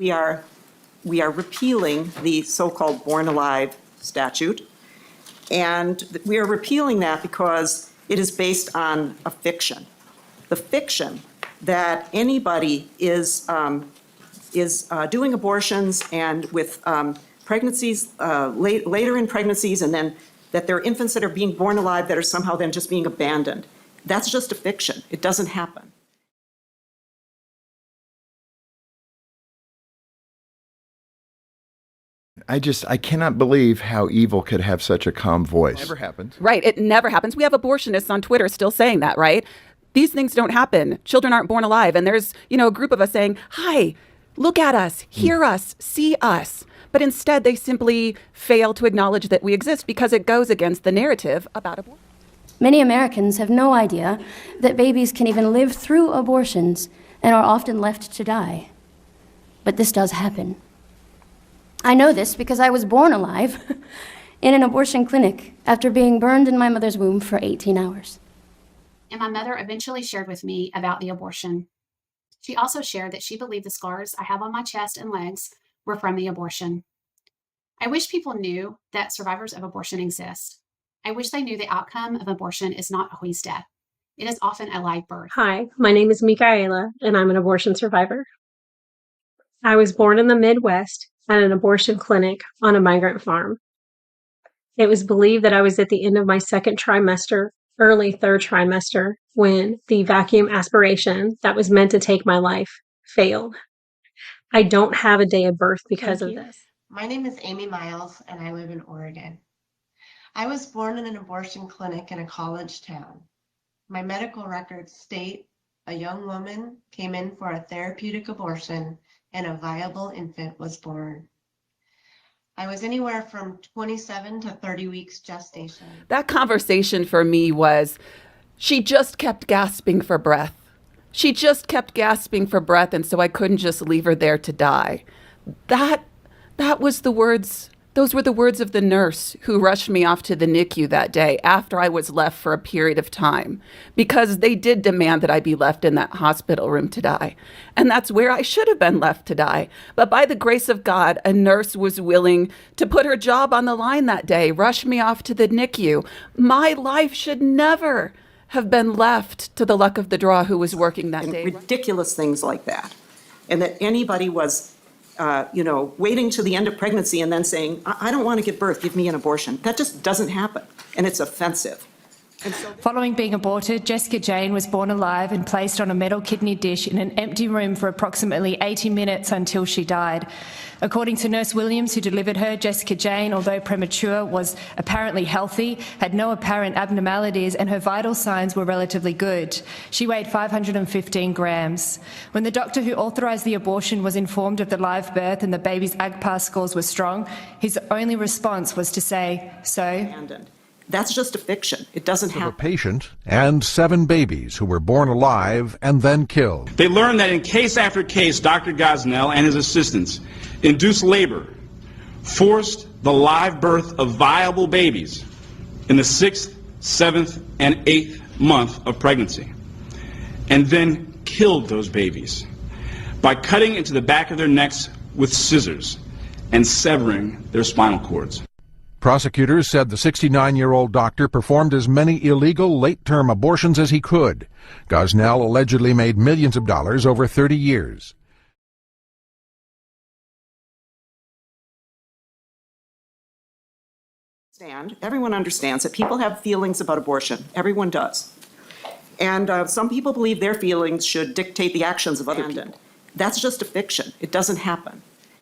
We are repealing the so-called Born Alive statute, and we are repealing that because it is based on a fiction. The fiction that anybody is doing abortions and with pregnancies, later in pregnancies, and then that there are infants that are being born alive that are somehow then just being abandoned. That's just a fiction. It doesn't happen. I cannot believe how evil could have such a calm voice. Never happened. Right. It never happens. We have abortionists on Twitter still saying that, right? These things don't happen. Children aren't born alive. And there's, a group of us saying, hi, look at us, hear us, see us. But instead, they simply fail to acknowledge that we exist because it goes against the narrative about abortion. Many Americans have no idea that babies can even live through abortions and are often left to die. But this does happen. I know this because I was born alive in an abortion clinic after being burned in my mother's womb for 18 hours. And my mother eventually shared with me about the abortion. She also shared that she believed the scars I have on my chest and legs were from the abortion. I wish people knew that survivors of abortion exist. I wish they knew the outcome of abortion is not always death. It is often a live birth. Hi, my name is Mikaela, and I'm an abortion survivor. I was born in the Midwest at an abortion clinic on a migrant farm. It was believed that I was at the end of my second trimester, early third trimester, when the vacuum aspiration that was meant to take my life failed. I don't have a day of birth because of this. My name is Amy Miles, and I live in Oregon. I was born in an abortion clinic in a college town. My medical records state a young woman came in for a therapeutic abortion and a viable infant was born. I was anywhere from 27 to 30 weeks gestation. That conversation for me was, she just kept gasping for breath. She just kept gasping for breath, and so I couldn't just leave her there to die. Those were the words of the nurse who rushed me off to the NICU that day after I was left for a period of time, because they did demand that I be left in that hospital room to die. And that's where I should have been left to die. But by the grace of God, a nurse was willing to put her job on the line that day, rush me off to the NICU. My life should never have been left to the luck of the draw who was working that day. Ridiculous things like that. And that anybody was waiting to the end of pregnancy and then saying, I don't want to give birth, give me an abortion. That just doesn't happen, and it's offensive. Following being aborted, Jessica Jane was born alive and placed on a metal kidney dish in an empty room for approximately 80 minutes until she died. According to Nurse Williams, who delivered her, Jessica Jane, although premature, was apparently healthy, had no apparent abnormalities, and her vital signs were relatively good. She weighed 515 grams. When the doctor who authorised the abortion was informed of the live birth and the baby's AGPAS scores were strong, his only response was to say, so? That's just a fiction. It doesn't happen. A patient and 7 babies who were born alive and then killed. They learned that in case after case, Dr. Gosnell and his assistants induced labor, forced the live birth of viable babies in the 6th, 7th, and 8th month of pregnancy, and then killed those babies by cutting into the back of their necks with scissors and severing their spinal cords. Prosecutors said the 69-year-old doctor performed as many illegal late-term abortions as he could. Gosnell allegedly made millions of dollars over 30 years. Everyone understands that people have feelings about abortion. Everyone does. And some people believe their feelings should dictate the actions of other people. That's just a fiction. It doesn't happen.